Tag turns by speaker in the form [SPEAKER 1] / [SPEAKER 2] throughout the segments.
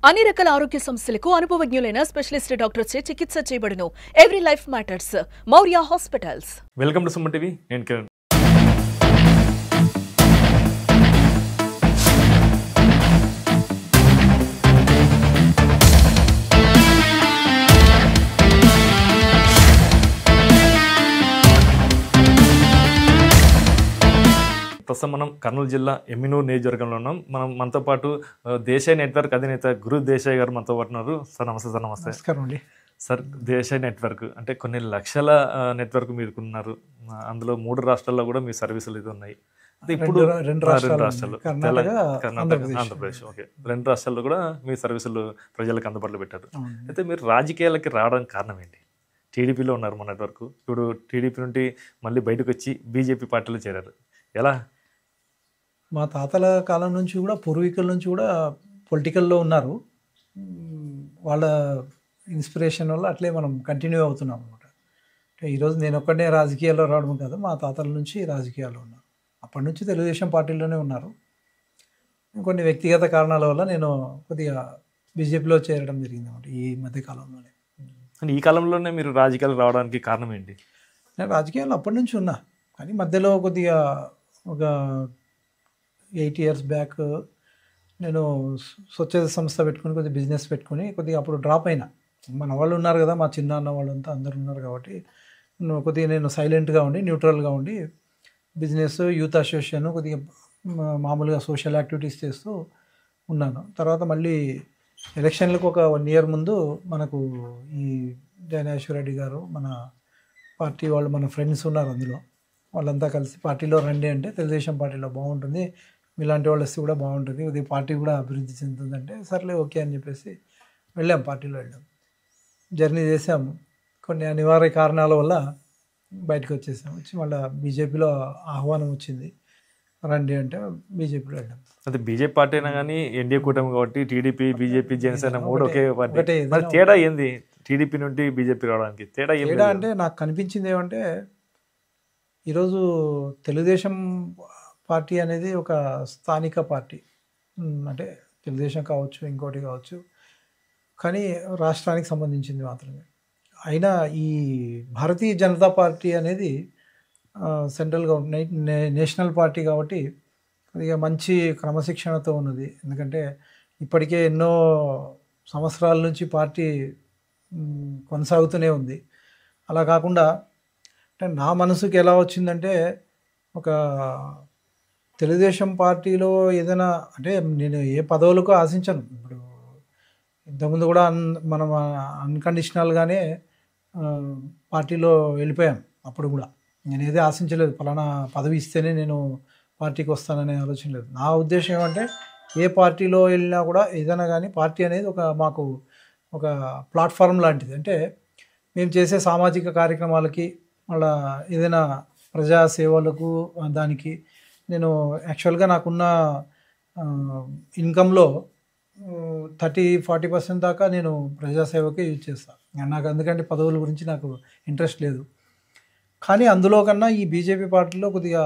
[SPEAKER 1] అన్ని రకాల ఆరోగ్య సమస్యలకు అనుభవజ్ఞులైన స్పెషలిస్ట్ డాక్టర్స్ చే చికిత్స చేయబడును. Every life matters. Maurya hospitals.
[SPEAKER 2] Welcome to Suman TV. నేను కిరణ్. ప్రస్తుతం మనం కర్నూలు జిల్లా ఎమ్మినూరు నియోజకవర్గంలో ఉన్నాం. మనతో పాటు దేశాయ్ నెట్వర్క్ అధినేత గురు దేశాయ్ గారు మనతో పాటు ఉన్నారు. సార్ నమస్తే. సార్ నమస్తే.
[SPEAKER 3] నమస్కారం అండి.
[SPEAKER 2] సార్, దేశాయ్ నెట్వర్క్ అంటే కొన్ని లక్షల నెట్వర్క్ మీరుకున్నారు. అందులో 3 రాష్ట్రాల్లో కూడా మీ సర్వీసులు ఇది ఉన్నాయి. ఇప్పుడు రెండు రాష్ట్రాలు కర్ణాటక, ఆంధ్రప్రదేశ్. ఓకే, 2 రాష్ట్రాల్లో కూడా మీ సర్వీసులు ప్రజలకు అందుబాటులో పెట్టారు. అయితే మీరు రాజకీయాలకి రావడానికి కారణం ఏంటి? టీడీపీలో ఉన్నారు మన నెట్వర్క్, ఇప్పుడు టీడీపీ నుండి మళ్ళీ బయటకు వచ్చి బీజేపీ పార్టీలో చేరారు. ఎలా?
[SPEAKER 3] మా తాతల కాలం నుంచి కూడా, పూర్వీకుల నుంచి కూడా పొలిటికల్లో ఉన్నారు. వాళ్ళ ఇన్స్పిరేషన్ వల్ల అట్లే మనం కంటిన్యూ అవుతున్నాం అనమాట. అంటే ఈరోజు నేను ఒక్కడే రాజకీయాల్లో రావడం కాదు, మా తాతల నుంచి రాజకీయాల్లో ఉన్నారు. అప్పటి నుంచి తెలుగుదేశం పార్టీలోనే ఉన్నారు. కొన్ని వ్యక్తిగత కారణాల వల్ల నేను కొద్దిగా బీజేపీలో చేరడం జరిగింది అనమాట ఈ మధ్యకాలంలోనే.
[SPEAKER 2] ఈ కాలంలోనే మీరు రాజకీయాలు రావడానికి కారణం ఏంటి?
[SPEAKER 3] నేను రాజకీయాల్లో అప్పటి నుంచి ఉన్నా, కానీ మధ్యలో కొద్దిగా ఒక 8 years బ్యాక్ నేను స్వచ్ఛత సంస్థ పెట్టుకుని కొద్దిగా బిజినెస్ పెట్టుకుని కొద్దిగా అప్పుడు డ్రాప్ అయినా. మన వాళ్ళు ఉన్నారు కదా, మా చిన్న అన్న వాళ్ళంతా అందరు ఉన్నారు కాబట్టి కొద్దిగా నేను సైలెంట్గా ఉండి, న్యూట్రల్గా ఉండి బిజినెస్, యూత్ అసోసియేషన్, కొద్దిగా మామూలుగా సోషల్ యాక్టివిటీస్ చేస్తూ ఉన్నాను. తర్వాత మళ్ళీ ఎలక్షన్లకు ఒక 1 year ముందు మనకు ఈ జయనాశ్వర రెడ్డి గారు, మన పార్టీ వాళ్ళు, మన ఫ్రెండ్స్ ఉన్నారు అందులో, వాళ్ళంతా కలిసి పార్టీలో రండి అంటే, తెలుగుదేశం పార్టీలో బాగుంటుంది, మీలాంటి వాళ్ళు వస్తే కూడా బాగుంటుంది, ఇది పార్టీ కూడా అభివృద్ధి చెందుతుందంటే సర్లే ఓకే అని చెప్పేసి వెళ్ళాం. పార్టీలో వెళ్ళాం, జర్నీ చేసాము. కొన్ని అనివార్య కారణాల వల్ల బయటకు వచ్చేసాం. వచ్చి మళ్ళీ బీజేపీలో ఆహ్వానం వచ్చింది, రండి అంటే బీజేపీలో వెళ్ళాం.
[SPEAKER 2] అదే బీజేపీ పార్టీ అయినా కానీ ఎన్డీఏ కూటమి కాబట్టి టీడీపీ, బీజేపీ, జనసేన 3 ఒకే పార్టీ. తేడా ఏంది టీడీపీ నుండి బీజేపీ రావడానికి? తేడా
[SPEAKER 3] అంటే నాకు కనిపించింది ఏమంటే, ఈరోజు తెలుగుదేశం పార్టీ అనేది ఒక స్థానిక పార్టీ, అంటే తెలుగుదేశం కావచ్చు, ఇంకోటి కావచ్చు, కానీ రాష్ట్రానికి సంబంధించింది మాత్రమే. అయినా ఈ భారతీయ జనతా పార్టీ అనేది సెంట్రల్ గవర్నమెంట్, నేషనల్ పార్టీ కాబట్టి కొద్దిగా మంచి క్రమశిక్షణతో ఉన్నది. ఎందుకంటే ఇప్పటికే ఎన్నో సంవత్సరాల నుంచి పార్టీ కొనసాగుతూనే ఉంది. అలా కాకుండా అంటే నా మనసుకి ఎలా వచ్చిందంటే, ఒక తెలుగుదేశం పార్టీలో ఏదైనా అంటే నేను ఏ పదవులకు ఆశించను. ఇప్పుడు ఇంతకుముందు కూడా మనం అన్కండిషనల్గానే పార్టీలో వెళ్ళిపోయాం. అప్పుడు కూడా నేను ఏదే ఆశించలేదు, ఫలానా పదవి ఇస్తేనే నేను పార్టీకి వస్తాననే ఆలోచన లేదు. నా ఉద్దేశం ఏమంటే, ఏ పార్టీలో వెళ్ళినా కూడా ఏదైనా కానీ పార్టీ అనేది మాకు ఒక ప్లాట్ఫామ్ లాంటిది. అంటే మేము చేసే సామాజిక కార్యక్రమాలకి, మళ్ళా ఏదైనా ప్రజా సేవలకు, దానికి నేను యాక్చువల్గా నాకున్న ఇన్కంలో 30-40% దాకా నేను ప్రజాసేవకే యూజ్ చేస్తాను. నాకు అందుకంటే పదవుల గురించి నాకు ఇంట్రెస్ట్ లేదు. కానీ అందులో కన్నా ఈ బీజేపీ పార్టీలో కొద్దిగా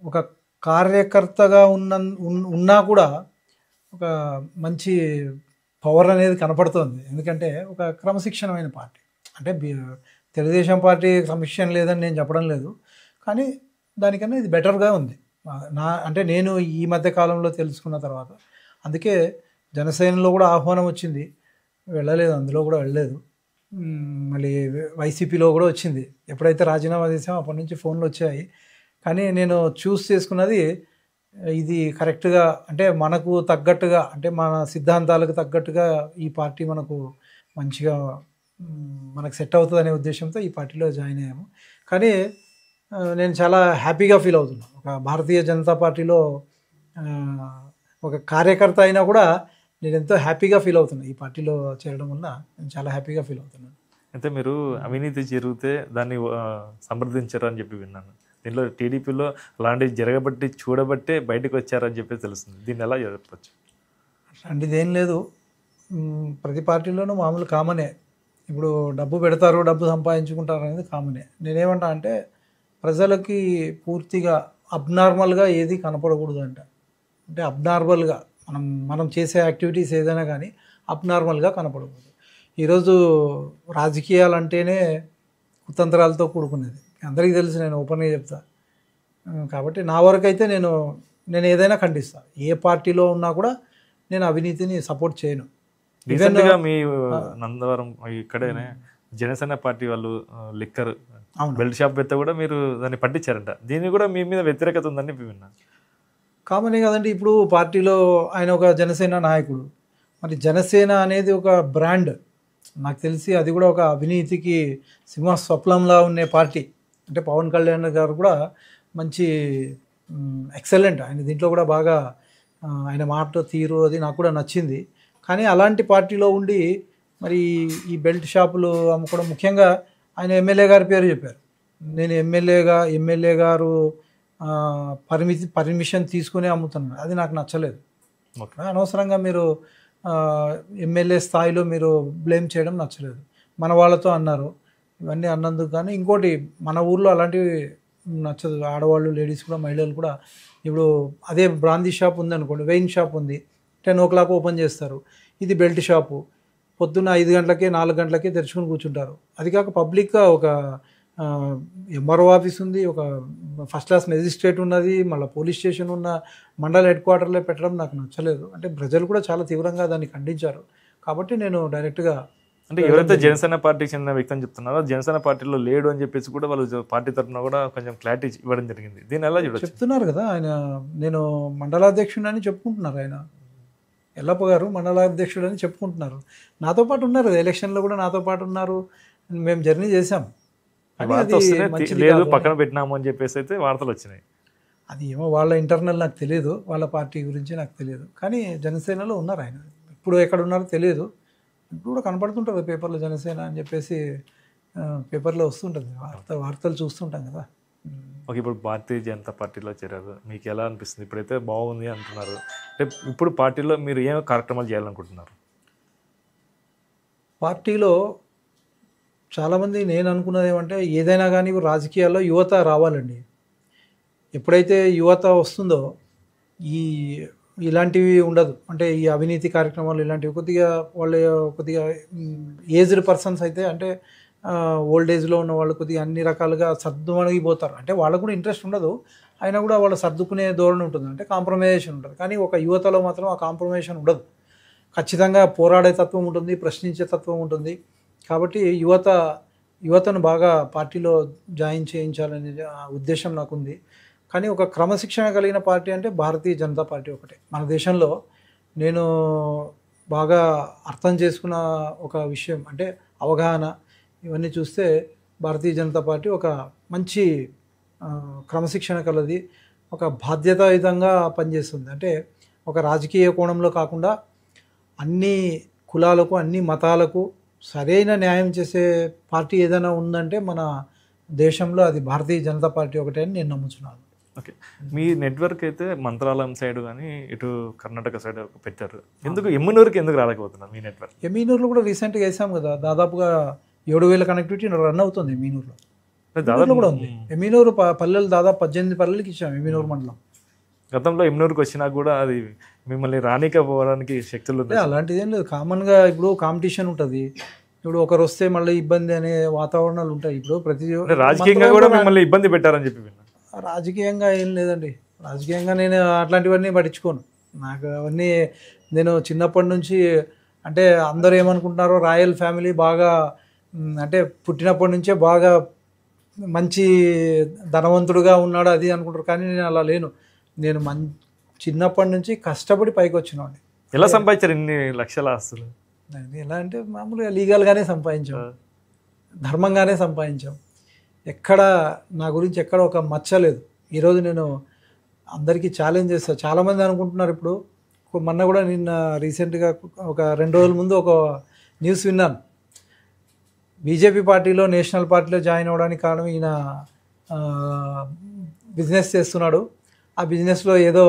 [SPEAKER 3] ఒక కార్యకర్తగా ఉన్నా కూడా ఒక మంచి పవర్ అనేది కనపడుతుంది. ఎందుకంటే ఒక క్రమశిక్షణమైన పార్టీ. అంటే తెలుగుదేశం పార్టీ క్రమశిక్షణ లేదని నేను చెప్పడం లేదు, కానీ దానికన్నా ఇది బెటర్గా ఉంది అంటే నేను ఈ మధ్య కాలంలో తెలుసుకున్న తర్వాత. అందుకే జనసేనలో కూడా ఆహ్వానం వచ్చింది, వెళ్ళలేదు, అందులో కూడా వెళ్ళలేదు. మళ్ళీ వైసీపీలో కూడా వచ్చింది. ఎప్పుడైతే రాజీనామా చేసామో అప్పటి నుంచి ఫోన్లు వచ్చాయి. కానీ నేను చూస్ చేసుకున్నది ఇది కరెక్ట్గా, అంటే మనకు తగ్గట్టుగా, అంటే మన సిద్ధాంతాలకు తగ్గట్టుగా ఈ పార్టీ మనకు మంచిగా మనకు సెట్ అవుతుంది అనే ఉద్దేశంతో ఈ పార్టీలో జాయిన్ అయ్యాము. కానీ నేను చాలా హ్యాపీగా ఫీల్ అవుతున్నాను. ఒక భారతీయ జనతా పార్టీలో ఒక కార్యకర్త అయినా కూడా నేను ఎంతో హ్యాపీగా ఫీల్ అవుతున్నాను. ఈ పార్టీలో చేరడం వల్ల నేను చాలా హ్యాపీగా ఫీల్ అవుతున్నాను.
[SPEAKER 2] అయితే మీరు అవినీతి జరిగితే దాన్ని సమర్థించారు అని చెప్పి విన్నాను. దీనిలో టీడీపీలో అలాంటివి జరగబట్టి చూడబట్టే బయటకు వచ్చారని చెప్పి తెలుస్తుంది. దీన్ని ఎలా చెప్పచ్చు?
[SPEAKER 3] అంటే ఇదేం లేదు, ప్రతి పార్టీలోనూ మామూలు కామనే. ఇప్పుడు డబ్బు పెడతారు, డబ్బు సంపాదించుకుంటారు అనేది కామనే. నేనేమంటా అంటే, ప్రజలకి పూర్తిగా అబ్నార్మల్గా ఏది కనపడకూడదు అంట. అంటే అబ్నార్మల్గా మనం చేసే యాక్టివిటీస్ ఏదైనా కానీ అబ్నార్మల్గా కనపడకూడదు. ఈరోజు రాజకీయాలు అంటేనే కుతంత్రాలతో కూడుకునేది, అందరికీ తెలుసు, నేను ఓపెన్గా చెప్తా. కాబట్టి నా వరకు అయితే నేను ఏదైనా ఖండిస్తాను. ఏ పార్టీలో ఉన్నా కూడా నేను అవినీతిని సపోర్ట్ చేయను.
[SPEAKER 2] రీసెంట్గా మీ నందవరం ఇక్కడేనే జనసేన పార్టీ వాళ్ళు లిక్కర్ బెల్ట్ షాప్ పెడితే కూడా మీరు దాన్ని పట్టించారంట. దీన్ని కూడా మీ మీద వ్యతిరేకత ఉందని విన్నా.
[SPEAKER 3] కామనే కదండి, ఇప్పుడు పార్టీలో ఆయన ఒక జనసేన నాయకుడు, మరి జనసేన అనేది ఒక బ్రాండ్. నాకు తెలిసి అది కూడా ఒక అవినీతికి సింహ స్వప్నంలా ఉండే పార్టీ. అంటే పవన్ కళ్యాణ్ గారు కూడా మంచి ఎక్సలెంట్, ఆయన దీంట్లో కూడా బాగా ఆయన మాట తీరు అది నాకు కూడా నచ్చింది. కానీ అలాంటి పార్టీలో ఉండి మరి ఈ బెల్ట్ షాపులు అమ్ముకోవడం, ముఖ్యంగా ఆయన ఎమ్మెల్యే గారి పేరు చెప్పారు. నేను ఎమ్మెల్యే గారు పర్మిషన్ తీసుకునే అమ్ముతున్నాను, అది నాకు నచ్చలేదు. అనవసరంగా మీరు ఎమ్మెల్యే స్థాయిలో మీరు బ్లేమ్ చేయడం నచ్చలేదు. మన వాళ్ళతో అన్నారు, ఇవన్నీ అన్నందుకు. కానీ ఇంకోటి, మన ఊర్లో అలాంటివి నచ్చదు. ఆడవాళ్ళు, లేడీస్ కూడా, మహిళలు కూడా. ఇప్పుడు అదే బ్రాందీ షాప్ ఉందనుకోండి, వైన్ షాప్ ఉంది, 10 o'clock ఓపెన్ చేస్తారు. ఇది బెల్ట్ షాపు, పొద్దున్న 5 గంటలకే 4 గంటలకే తెరుచుకొని కూర్చుంటారు. అది కాక పబ్లిక్గా ఒక ఎంఆర్ఓ ఆఫీస్ ఉంది, ఒక ఫస్ట్ క్లాస్ మెజిస్ట్రేట్ ఉన్నది, మళ్ళీ పోలీస్ స్టేషన్ ఉన్న మండల హెడ్ క్వార్టర్లో పెట్టడం నాకు నచ్చలేదు. అంటే ప్రజలు కూడా చాలా తీవ్రంగా దాన్ని ఖండించారు. కాబట్టి నేను డైరెక్ట్గా,
[SPEAKER 2] అంటే ఎవరైతే జనసేన పార్టీకి చెందిన వ్యక్తి చెప్తున్నారో జనసేన పార్టీలో లేడు అని చెప్పేసి కూడా వాళ్ళు పార్టీ తరఫున కూడా కొంచెం క్లారిటీ ఇవ్వడం జరిగింది. దీన్ని ఎలా చూడొచ్చు?
[SPEAKER 3] చెప్తున్నారు కదా, ఆయన నేను మండలాధ్యక్షుడు అని చెప్పుకుంటున్నారు. ఆయన ఎల్లప్ప గారు మండలాధ్యక్షుడు అని చెప్పుకుంటున్నారు. నాతో పాటు ఉన్నారు, ఎలక్షన్లో కూడా నాతో పాటు ఉన్నారు, మేము జర్నీ చేశాం.
[SPEAKER 2] లేదు పక్కన పెట్టినాము అని చెప్పేసి అయితే వార్తలు వచ్చినాయి.
[SPEAKER 3] అది ఏమో వాళ్ళ ఇంటర్నల్ నాకు తెలియదు, వాళ్ళ పార్టీ గురించి నాకు తెలియదు. కానీ జనసేనలో ఉన్నారు ఆయన. ఇప్పుడు ఎక్కడ ఉన్నారో తెలియదు, ఇప్పుడు కూడా కనపడుతుంటుంది పేపర్లో జనసేన అని చెప్పేసి, పేపర్లో వస్తుంటుంది, వార్తలు చూస్తుంటాం కదా.
[SPEAKER 2] ఓకే, ఇప్పుడు భారతీయ జనతా పార్టీలో చేరారు, మీకు ఎలా అనిపిస్తుంది? ఇప్పుడైతే బాగుంది అంటున్నారు. అంటే ఇప్పుడు పార్టీలో మీరు ఏం కార్యక్రమాలు చేయాలనుకుంటున్నారు?
[SPEAKER 3] పార్టీలో చాలామంది, నేను అనుకున్నది ఏమంటే, ఏదైనా కానీ రాజకీయాల్లో యువత రావాలండి. ఎప్పుడైతే యువత వస్తుందో ఇలాంటివి ఉండదు. అంటే ఈ అవినీతి కార్యక్రమాలు ఇలాంటివి కొద్దిగా ఏజ్డ్ పర్సన్స్ అయితే, అంటే ఓల్డ్ ఏజ్లో ఉన్న వాళ్ళు కొద్దిగా అన్ని రకాలుగా సర్దుమణిగిపోతారు. అంటే వాళ్ళకు కూడా ఇంట్రెస్ట్ ఉండదు, అయినా కూడా వాళ్ళు సర్దుకునే ధోరణి ఉంటుంది, అంటే కాంప్రమైజేషన్ ఉంటుంది. కానీ ఒక యువతలో మాత్రం ఆ కాంప్రమైజేషన్ ఉండదు. ఖచ్చితంగా పోరాడే తత్వం ఉంటుంది, ప్రశ్నించే తత్వం ఉంటుంది. కాబట్టి యువతను బాగా పార్టీలో జాయిన్ చేయించాలనే ఉద్దేశం నాకుంది. కానీ ఒక క్రమశిక్షణ కలిగిన పార్టీ అంటే భారతీయ జనతా పార్టీ ఒకటే. మన దేశంలో నేను బాగా అర్థం చేసుకున్న ఒక విషయం అంటే అవగాహన, ఇవన్నీ చూస్తే భారతీయ జనతా పార్టీ ఒక మంచి క్రమశిక్షణ కలది, ఒక బాధ్యతాయుతంగా పనిచేస్తుంది. అంటే ఒక రాజకీయ కోణంలో కాకుండా అన్ని కులాలకు, అన్ని మతాలకు సరైన న్యాయం చేసే పార్టీ ఏదైనా ఉందంటే మన దేశంలో అది భారతీయ జనతా పార్టీ ఒకటే అని నేను నమ్ముతున్నాను.
[SPEAKER 2] ఓకే, మీ నెట్వర్క్ అయితే మంత్రాలయం సైడ్ కానీ ఇటు కర్ణాటక సైడ్ పెట్టారు, ఎందుకు ఎమ్మినూరుకి ఎందుకు రాలేకపోతున్నారు మీ నెట్వర్క్?
[SPEAKER 3] ఎమ్మినూరులో కూడా రీసెంట్గా వేసాం కదా, దాదాపుగా 7,000 కనెక్టివిటీ రన్ అవుతుంది ఎమ్మినూరులో. దాదాపు కూడా ఉంది. ఎమ్మినూరు పల్లెలు దాదాపు 18 పల్లెలకి ఇచ్చాం ఎమ్మినూరు మండలం.
[SPEAKER 2] గతంలో ఎమ్మినూరుకి వచ్చినా కూడా అది మిమ్మల్ని రానికపోవడానికి శక్తులు
[SPEAKER 3] అలాంటిది ఏం లేదు. కామన్గా ఇప్పుడు కాంపిటీషన్ ఉంటుంది, ఇప్పుడు ఒకరు వస్తే మళ్ళీ ఇబ్బంది అనే వాతావరణాలు ఉంటాయి. ఇప్పుడు ప్రతి
[SPEAKER 2] రాజకీయంగా కూడా మిమ్మల్ని ఇబ్బంది పెట్టారని చెప్పి విన్నా.
[SPEAKER 3] రాజకీయంగా ఏం లేదండి, రాజకీయంగా నేను అట్లాంటివన్నీ పట్టించుకోను. నాకు అవన్నీ, నేను చిన్నప్పటి నుంచి, అంటే అందరూ ఏమనుకుంటున్నారో రాయల్ ఫ్యామిలీ బాగా, అంటే పుట్టినప్పటి నుంచే బాగా మంచి ధనవంతుడుగా ఉన్నాడు అది అనుకుంటారు. కానీ నేను అలా లేను. నేను చిన్నప్పటి నుంచి కష్టపడి పైకి వచ్చినాండి.
[SPEAKER 2] ఎలా సంపాదించారు ఇన్ని లక్షల ఆస్తులు?
[SPEAKER 3] ఎలా అంటే మామూలుగా లీగల్గానే సంపాదించాం, ధర్మంగానే సంపాదించాం. ఎక్కడ నా గురించి ఎక్కడ ఒక మచ్చ లేదు. ఈరోజు నేను అందరికీ ఛాలెంజ్ చేస్తాను. చాలామంది అనుకుంటున్నారు, ఇప్పుడు మొన్న కూడా నిన్న రీసెంట్గా ఒక 2 రోజుల ముందు ఒక న్యూస్ విన్నాను. బీజేపీ పార్టీలో, నేషనల్ పార్టీలో జాయిన్ అవ్వడానికి కారణం ఈయన బిజినెస్ చేస్తున్నాడు, ఆ బిజినెస్లో ఏదో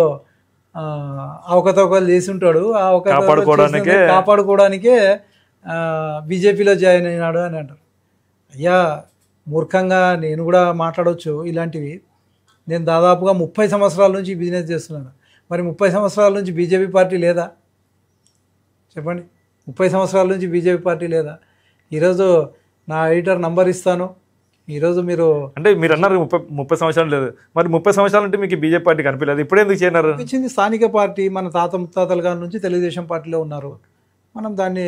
[SPEAKER 3] అవకతవకలు చేసి ఉంటాడు, ఆ కాపాడుకోవడానికే బీజేపీలో జాయిన్ అయినాడు అని అంటారు. అయ్యా మూర్ఖంగా నేను కూడా మాట్లాడవచ్చు ఇలాంటివి. నేను దాదాపుగా 30 సంవత్సరాల నుంచి బిజినెస్ చేస్తున్నాను. మరి 30 సంవత్సరాల నుంచి బీజేపీ పార్టీ లేదా? చెప్పండి, 30 సంవత్సరాల నుంచి బీజేపీ పార్టీ లేదా? ఈరోజు నా ఎడిటర్ నంబర్ ఇస్తాను, ఈరోజు మీరు
[SPEAKER 2] అంటే మీరు అన్నారు 30 సంవత్సరాలు లేదు, మరి 30 సంవత్సరాలు అంటే మీకు బీజేపీ పార్టీ కనిపించలేదు, ఇప్పుడు ఎందుకు చేయన్నారు?
[SPEAKER 3] ఇచ్చింది స్థానిక పార్టీ, మన తాత ముత్తాతల గారి నుంచి తెలుగుదేశం పార్టీలో ఉన్నారు, మనం దాన్ని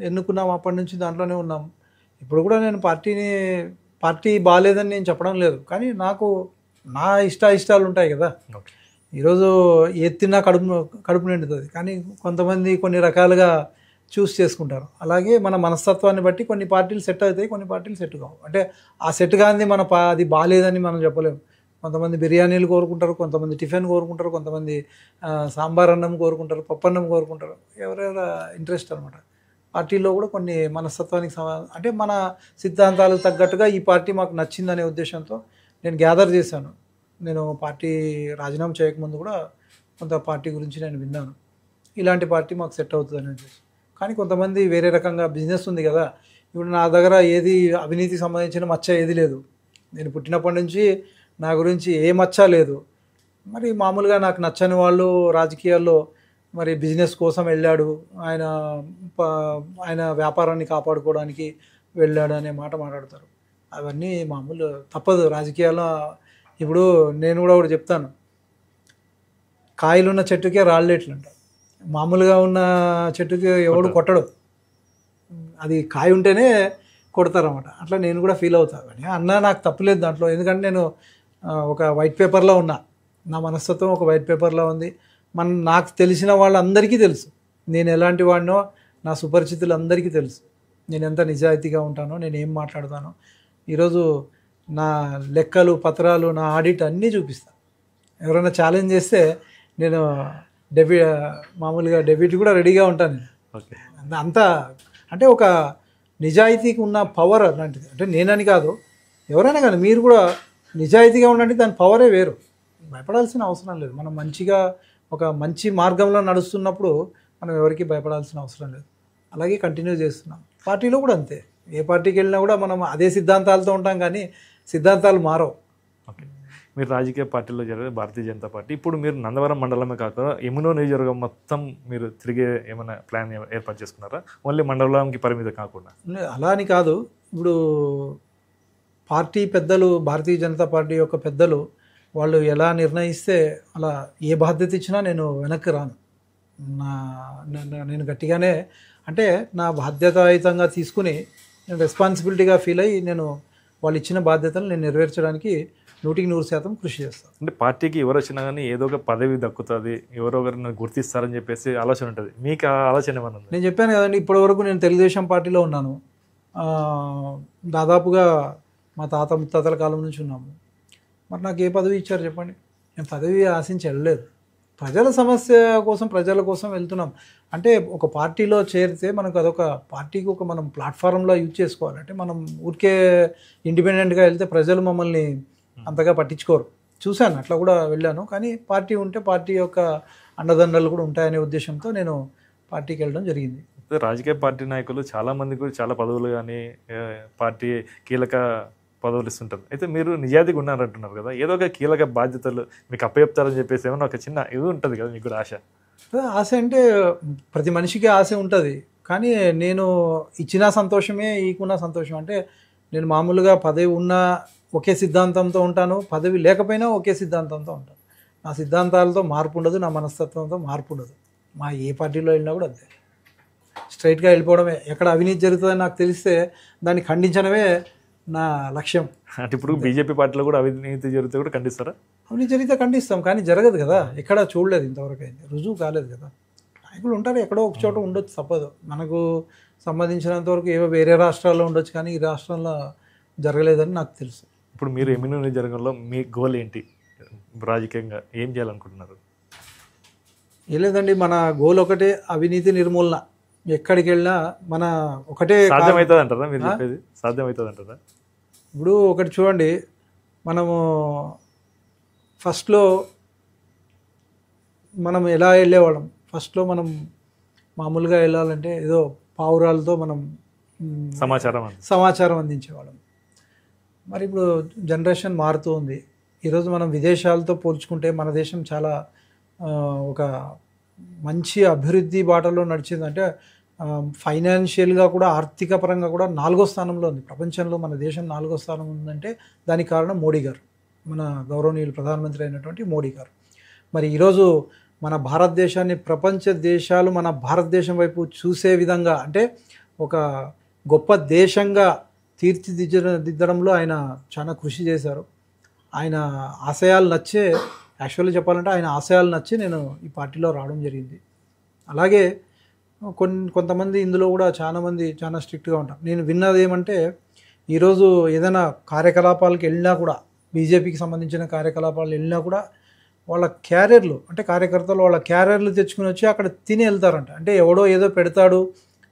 [SPEAKER 3] ఎన్నుకున్నాం, అప్పటి నుంచి దాంట్లోనే ఉన్నాం. ఇప్పుడు కూడా నేను పార్టీ బాగాలేదని నేను చెప్పడం లేదు, కానీ నాకు నా ఇష్టాలు ఉంటాయి కదా. ఈరోజు ఏది తిన్నా కడుపు నిండుతుంది, కానీ కొంతమంది కొన్ని రకాలుగా చూస్ చేసుకుంటారు. అలాగే మన మనస్తత్వాన్ని బట్టి కొన్ని పార్టీలు సెట్ అవుతాయి, కొన్ని పార్టీలు సెట్ కావు. అంటే ఆ సెట్ కాని అది బాగాలేదని మనం చెప్పలేము. కొంతమంది బిర్యానీలు కోరుకుంటారు, కొంతమంది టిఫిన్ కోరుకుంటారు, కొంతమంది సాంబార్ అన్నం కోరుకుంటారు, పప్పు అన్నం కోరుకుంటారు, ఎవరెవరు ఇంట్రెస్ట్ అనమాట. పార్టీలో కూడా కొన్ని మనస్తత్వానికి అంటే మన సిద్ధాంతాలకు తగ్గట్టుగా ఈ పార్టీ మాకు నచ్చిందనే ఉద్దేశంతో నేను గ్యాదర్ చేశాను. నేను పార్టీ రాజీనామా చేయకముందు కూడా కొంత పార్టీ గురించి నేను విన్నాను, ఇలాంటి పార్టీ మాకు సెట్ అవుతుందని ఉద్దేశం. కానీ కొంతమంది వేరే రకంగా బిజినెస్ ఉంది కదా. ఇప్పుడు నా దగ్గర ఏది అవినీతికి సంబంధించిన మచ్చ ఏది లేదు, నేను పుట్టినప్పటి నుంచి నా గురించి ఏ మచ్చ లేదు. మరి మామూలుగా నాకు నచ్చని వాళ్ళు రాజకీయాల్లో మరి బిజినెస్ కోసం వెళ్ళాడు, ఆయన వ్యాపారాన్ని కాపాడుకోవడానికి వెళ్ళాడు అనే మాట మాట్లాడతారు. అవన్నీ మామూలు, తప్పదు రాజకీయాల్లో. ఇప్పుడు నేను కూడా ఒకటి చెప్తాను, కాయలున్న చెట్టుకే రాళ్ళేట్లంట. మామూలుగా ఉన్న చెట్టుకి ఎవడు కొట్టడు, అది కాయ ఉంటేనే కొడతారన్నమాట. అట్లా నేను కూడా ఫీల్ అవుతాను. కానీ అన్నా నాకు తప్పులేదు దాంట్లో, ఎందుకంటే నేను ఒక వైట్ పేపర్లో ఉన్నా, నా మనస్తత్వం ఒక వైట్ పేపర్లో ఉంది. నాకు తెలిసిన వాళ్ళందరికీ తెలుసు నేను ఎలాంటి వాడినో, నా సుపరిచితులందరికీ తెలుసు నేను ఎంత నిజాయితీగా ఉంటానో, నేను ఏం మాట్లాడతానో. ఈరోజు నా లెక్కలు, పత్రాలు, నా ఆడిట్ అన్నీ చూపిస్తాను. ఎవరైనా ఛాలెంజ్ చేస్తే నేను మామూలుగా డెబిట్ కూడా రెడీగా ఉంటాను. అంతా అంటే ఒక నిజాయితీకి ఉన్న పవర్ అలాంటిది. అంటే నేనని కాదు, ఎవరైనా కానీ మీరు కూడా నిజాయితీగా ఉండండి, దాని పవరే వేరు. భయపడాల్సిన అవసరం లేదు. మనం మంచిగా ఒక మంచి మార్గంలో నడుస్తున్నప్పుడు మనం ఎవరికి భయపడాల్సిన అవసరం లేదు. అలాగే కంటిన్యూ చేస్తున్నాం. పార్టీలో కూడా అంతే, ఏ పార్టీకి వెళ్ళినా కూడా మనం అదే సిద్ధాంతాలతో ఉంటాం, కానీ సిద్ధాంతాలు మారవు.
[SPEAKER 2] ఓకే, మీరు రాజకీయ పార్టీలో జరిగే భారతీయ జనతా పార్టీ, ఇప్పుడు మీరు నందవరం మండలమే కాకుండా యమునో నియోజకవర్గం మొత్తం మీరు తిరిగే ఏమైనా ప్లాన్ ఏర్పాటు చేసుకున్నారా? ఓన్లీ మండలంకి పరిమితం కాకుండా.
[SPEAKER 3] అలా అని కాదు, ఇప్పుడు పార్టీ పెద్దలు, భారతీయ జనతా పార్టీ యొక్క పెద్దలు వాళ్ళు ఎలా నిర్ణయిస్తే అలా ఏ బాధ్యత ఇచ్చినా నేను వెనక్కి రాను. నేను గట్టిగానే, అంటే నా బాధ్యతాయుతంగా తీసుకుని నేను రెస్పాన్సిబిలిటీగా ఫీల్ అయ్యి నేను వాళ్ళు ఇచ్చిన బాధ్యతలు నేను నెరవేర్చడానికి 100% కృషి చేస్తాను.
[SPEAKER 2] అంటే పార్టీకి ఎవరు వచ్చినా కానీ ఏదో ఒక పదవి దక్కుతుంది, ఎవరో ఒకరిని గుర్తిస్తారని చెప్పేసి ఆలోచన ఉంటుంది. మీకు ఆ ఆలోచన ఏమన్నా ఉంది?
[SPEAKER 3] నేను చెప్పాను కదండి, ఇప్పటివరకు నేను తెలుగుదేశం పార్టీలో ఉన్నాను, దాదాపుగా మా తాత ముత్తాతల కాలం నుంచి ఉన్నాము. మరి నాకు ఏ పదవి ఇచ్చారు చెప్పండి? నేను పదవి ఆశించి వెళ్ళలేదు. ప్రజల సమస్య కోసం, ప్రజల కోసం వెళ్తున్నాం. అంటే ఒక పార్టీలో చేరితే మనకు అదొక పార్టీకి ఒక మనం ప్లాట్ఫారంలో యూజ్ చేసుకోవాలి. అంటే మనం ఊరికే ఇండిపెండెంట్గా వెళ్తే ప్రజలు మమ్మల్ని అంతగా పట్టించుకోరు. చూశాను, అట్లా కూడా వెళ్ళాను. కానీ పార్టీ ఉంటే పార్టీ యొక్క అండదండలు కూడా ఉంటాయనే ఉద్దేశంతో నేను పార్టీకి వెళ్ళడం జరిగింది.
[SPEAKER 2] రాజకీయ పార్టీ నాయకులు చాలామంది కూడా చాలా పదవులు కానీ పార్టీ కీలక పదవులు ఇస్తుంటారు. అయితే మీరు నిజాయితీగా ఉన్నారంటున్నారు కదా, ఏదో ఒక కీలక బాధ్యతలు మీకు అప్పచెప్తారని చెప్పేసి ఏమన్నా ఒక చిన్న ఇది ఉంటుంది కదా మీకు కూడా ఆశ?
[SPEAKER 3] ఆశ అంటే ప్రతి మనిషికి ఆశ ఉంటుంది, కానీ నేను ఇచ్చిన సంతోషమే ఈకున్న సంతోషం. అంటే నేను మామూలుగా పదవి ఉన్నా ఒకే సిద్ధాంతంతో ఉంటాను, పదవి లేకపోయినా ఒకే సిద్ధాంతంతో ఉంటాను. నా సిద్ధాంతాలతో మార్పు ఉండదు, నా మనస్తత్వంతో మార్పు ఉండదు. మా ఏ పార్టీలో వెళ్ళినా కూడా అంతే, స్ట్రైట్గా వెళ్ళిపోవడమే. ఎక్కడ అవినీతి జరుగుతుందని నాకు తెలిస్తే దాన్ని ఖండించడమే నా లక్ష్యం.
[SPEAKER 2] అంటే ఇప్పుడు బీజేపీ పార్టీలో కూడా అవినీతి జరిగితే కూడా ఖండిస్తారా?
[SPEAKER 3] అవినీతి జరిగితే ఖండిస్తాం, కానీ జరగదు కదా, ఎక్కడ చూడలేదు ఇంతవరకు, అయింది రుజువు కాలేదు కదా. నాయకులు ఉంటారు, ఎక్కడో ఒక చోట ఉండొచ్చు, తప్పదు. మనకు సంబంధించినంత వరకు ఏవో వేరే రాష్ట్రాల్లో ఉండొచ్చు, కానీ ఈ రాష్ట్రంలో జరగలేదని నాకు తెలుసు.
[SPEAKER 2] ఇప్పుడు మీరు ఎమ్మెల్యే నియోజకవర్గంలో మీ గోల్ ఏంటి? రాజకీయంగా ఏం చేయాలనుకుంటున్నారు?
[SPEAKER 3] ఏం లేదండి, మన గోల్ ఒకటే, అవినీతి నిర్మూలన. ఎక్కడికి వెళ్ళినా మన ఒకటే.
[SPEAKER 2] సాధ్యమవుతుంది అంటారా మీరు చెప్పేది? సాధ్యమవుతుంది అంటారా?
[SPEAKER 3] ఇప్పుడు ఒకటి చూడండి, మనము ఫస్ట్లో మనం ఎలా వెళ్ళేవాళ్ళం, ఫస్ట్లో మనం మామూలుగా వెళ్ళాలంటే ఏదో పావురాలతో మనం సమాచారం అందించేవాళ్ళం. మరి ఇప్పుడు జనరేషన్ మారుతూ ఉంది. ఈరోజు మనం విదేశాలతో పోల్చుకుంటే మన దేశం చాలా ఒక మంచి అభివృద్ధి బాటలో నడిచిందంటే ఫైనాన్షియల్గా కూడా ఆర్థిక పరంగా కూడా 4వ స్థానంలో ఉంది ప్రపంచంలో. మన దేశం 4వ స్థానం ఉందంటే దానికి కారణం మోడీ గారు, మన గౌరవనీయులు ప్రధానమంత్రి అయినటువంటి మోడీ గారు. మరి ఈరోజు మన భారతదేశాన్ని ప్రపంచ దేశాలు మన భారతదేశం వైపు చూసే విధంగా, అంటే ఒక గొప్ప దేశంగా తీర్చిదిద్దడంలో ఆయన చాలా కృషి చేశారు. ఆయన ఆశయాలు నచ్చే, యాక్చువల్లీ చెప్పాలంటే ఆయన ఆశయాలు నచ్చి నేను ఈ పార్టీలో రావడం జరిగింది. అలాగే కొంతమంది ఇందులో కూడా చాలామంది చాలా స్ట్రిక్ట్గా ఉంటారు. నేను విన్నది ఏమంటే, ఈరోజు ఏదైనా కార్యకలాపాలకు వెళ్ళినా కూడా, బీజేపీకి సంబంధించిన కార్యకలాపాలు వెళ్ళినా కూడా వాళ్ళ క్యారియర్లు, అంటే కార్యకర్తలు వాళ్ళ క్యారియర్లు తెచ్చుకుని వచ్చి అక్కడ తిని వెళ్తారంట. అంటే ఎవడో ఏదో పెడతాడు,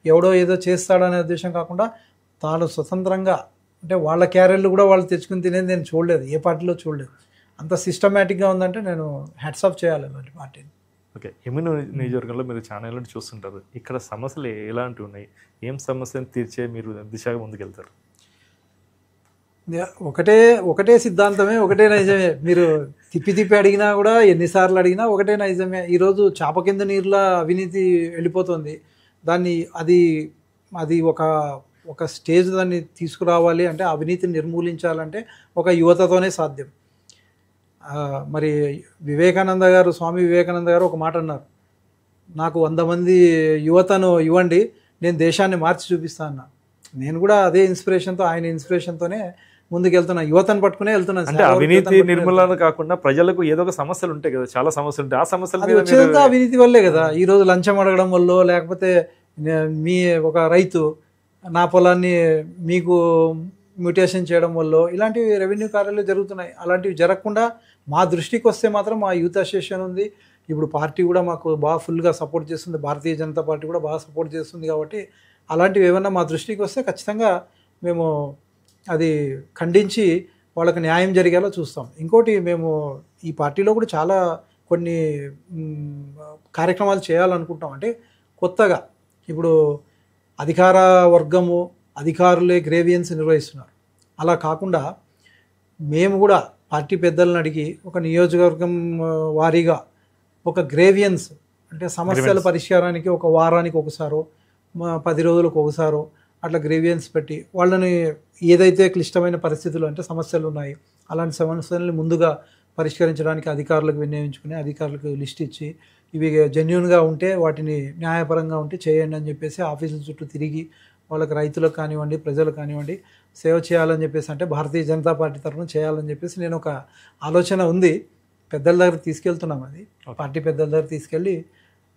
[SPEAKER 3] ఎవడో ఏదో చేస్తాడు అనే ఉద్దేశం కాకుండా తాను స్వతంత్రంగా, అంటే వాళ్ళ క్యారియర్లు కూడా వాళ్ళు తెచ్చుకుని తినేది నేను చూడలేదు, ఏ పార్టీలో చూడలేదు. అంత సిస్టమేటిక్గా ఉందంటే నేను హ్యాట్స్ ఆఫ్ చేయాలి అలాంటి పార్టీని.
[SPEAKER 2] ఓకే, ఎమ్మిగనూరు నియోజకవర్గంలో మీరు చాలా ఏళ్ళని చూస్తుంటారు. ఇక్కడ సమస్యలు ఎలాంటివి ఉన్నాయి, ఏం సమస్యను తీర్చే మీరు దిశగా ముందుకెళ్తారు?
[SPEAKER 3] ఒకటే సిద్ధాంతమే, ఒకటే నైజమే. మీరు తిప్పి అడిగినా కూడా, ఎన్నిసార్లు అడిగినా ఒకటే నైజమే. ఈరోజు చాప కింద నీరులా అవినీతి వెళ్ళిపోతుంది. దాన్ని అది ఒక స్టేజ్ దాన్ని తీసుకురావాలి అంటే, అవినీతిని నిర్మూలించాలంటే ఒక యువతతోనే సాధ్యం. మరి స్వామి వివేకానంద గారు ఒక మాట అన్నారు, నాకు 100 మంది యువతను ఇవ్వండి, నేను దేశాన్ని మార్చి చూపిస్తా అన్నా. నేను కూడా అదే ఇన్స్పిరేషన్తో, ఆయన ఇన్స్పిరేషన్తోనే ముందుకెళ్తున్నా, యువతను పట్టుకునే వెళ్తున్నాను.
[SPEAKER 2] అంటే అవినీతి నిర్మూలన కాకుండా ప్రజలకు ఏదో ఒక సమస్యలు ఉంటాయి కదా, చాలా సమస్యలు ఉంటాయి. ఆ సమస్యలు
[SPEAKER 3] వచ్చేదంతా అవినీతి వల్లే కదా. ఈరోజు లంచం అడగడం వల్ల, లేకపోతే మీ ఒక రైతు నా పొలాన్ని మీకు మ్యూటేషన్ చేయడం వల్ల, ఇలాంటివి రెవెన్యూ కార్యాలు జరుగుతున్నాయి. అలాంటివి జరగకుండా మా దృష్టికి వస్తే మాత్రం మా యూత్ అసోసియేషన్ ఉంది, ఇప్పుడు పార్టీ కూడా మాకు బాగా ఫుల్గా సపోర్ట్ చేస్తుంది, భారతీయ జనతా పార్టీ కూడా బాగా సపోర్ట్ చేస్తుంది. కాబట్టి అలాంటివి ఏమన్నా మా దృష్టికి వస్తే ఖచ్చితంగా మేము అది ఖండించి వాళ్ళకి న్యాయం జరిగేలా చూస్తాం. ఇంకోటి, మేము ఈ పార్టీలో కూడా చాలా కొన్ని కార్యక్రమాలు చేయాలనుకుంటాం. అంటే కొత్తగా ఇప్పుడు అధికార వర్గము, అధికారులే గ్రేవియన్స్ నిర్వహిస్తున్నారు. అలా కాకుండా మేము కూడా పార్టీ పెద్దలను అడిగి ఒక నియోజకవర్గం వారీగా ఒక గ్రేవియన్స్, అంటే సమస్యల పరిష్కారానికి ఒక వారానికి ఒకసారో 10 రోజులకు ఒకసారో అట్లా గ్రేవియన్స్ పెట్టి వాళ్ళని ఏదైతే క్లిష్టమైన పరిస్థితులు, అంటే సమస్యలు ఉన్నాయి, అలాంటి సమస్యలని ముందుగా పరిష్కరించడానికి అధికారులకు వినియోగించుకుని, అధికారులకు లిస్ట్ ఇచ్చి, ఇవి జెన్యూన్గా ఉంటే వాటిని న్యాయపరంగా ఉంటే చేయండి అని చెప్పేసి ఆఫీసుల చుట్టూ తిరిగి వాళ్ళకి, రైతులకు కానివ్వండి, ప్రజలకు కానివ్వండి, సేవ చేయాలని చెప్పేసి, అంటే భారతీయ జనతా పార్టీ తరఫున చేయాలని చెప్పేసి నేను ఒక ఆలోచన ఉంది. పెద్దల దగ్గర తీసుకెళ్తున్నాం, అది పార్టీ పెద్దల దగ్గర తీసుకెళ్ళి,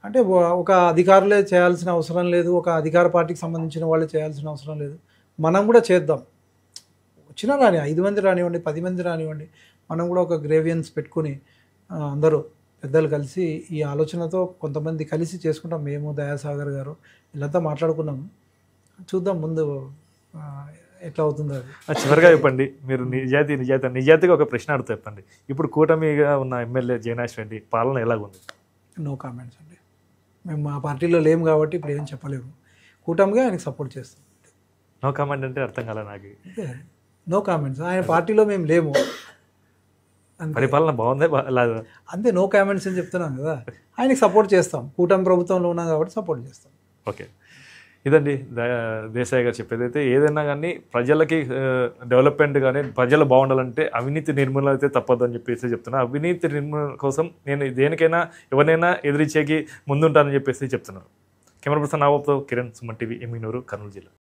[SPEAKER 3] అంటే ఒక అధికారులే చేయాల్సిన అవసరం లేదు, ఒక అధికార పార్టీకి సంబంధించిన వాళ్ళే చేయాల్సిన అవసరం లేదు, మనం కూడా చేద్దాం. వచ్చినా రాని 5 మంది రానివ్వండి, 10 మంది రానివ్వండి, మనం కూడా ఒక గ్రేవియన్స్ పెట్టుకుని అందరూ పెద్దలు కలిసి ఈ ఆలోచనతో కొంతమంది కలిసి చేసుకుంటాం. మేము, దయాసాగర్ గారు వీళ్ళంతా మాట్లాడుకున్నాము. చూద్దాం ముందు ఎట్లా అవుతుందో అది.
[SPEAKER 2] చివరిగా చెప్పండి, మీరు నిజాయితీగా ఒక ప్రశ్న అడుగుతా చెప్పండి. ఇప్పుడు కూటమిగా ఉన్న ఎమ్మెల్యే జైనాష్ రెడ్డి పాలన ఎలాగుంది?
[SPEAKER 3] నో కామెంట్స్ అండి. మేము మా పార్టీలో లేము కాబట్టి ఇప్పుడు ఏం చెప్పలేము. కూటమిగా ఆయనకు సపోర్ట్ చేస్తాం.
[SPEAKER 2] నో కామెంట్ అంటే అర్థం కాలే నాకు.
[SPEAKER 3] నో కామెంట్స్, ఆయన పార్టీలో మేము లేము.
[SPEAKER 2] పరిపాలన బాగుందే
[SPEAKER 3] అంతే, నో కామెంట్స్ అని చెప్తున్నాం కదా. ఆయనకి సపోర్ట్ చేస్తాం, కూటమి ప్రభుత్వంలో ఉన్నాం కాబట్టి సపోర్ట్ చేస్తాం.
[SPEAKER 2] ఓకే, ఇదండి దేశాయ్ గారు చెప్పేది. అయితే ఏదైనా కానీ ప్రజలకి డెవలప్మెంట్ కానీ ప్రజలు బాగుండాలంటే అవినీతి నిర్మూలన అయితే తప్పదు అని చెప్పేసి చెప్తున్నా. అవినీతి నిర్మూలన కోసం నేను దేనికైనా ఎవరినైనా ఎదిరించేకి ముందుంటానని చెప్పేసి చెప్తున్నాను. కెమెరా పర్సన్ నావతో కిరణ్, సుమన్ టీవీ, ఎమ్మిగనూరు, కర్నూలు జిల్లా.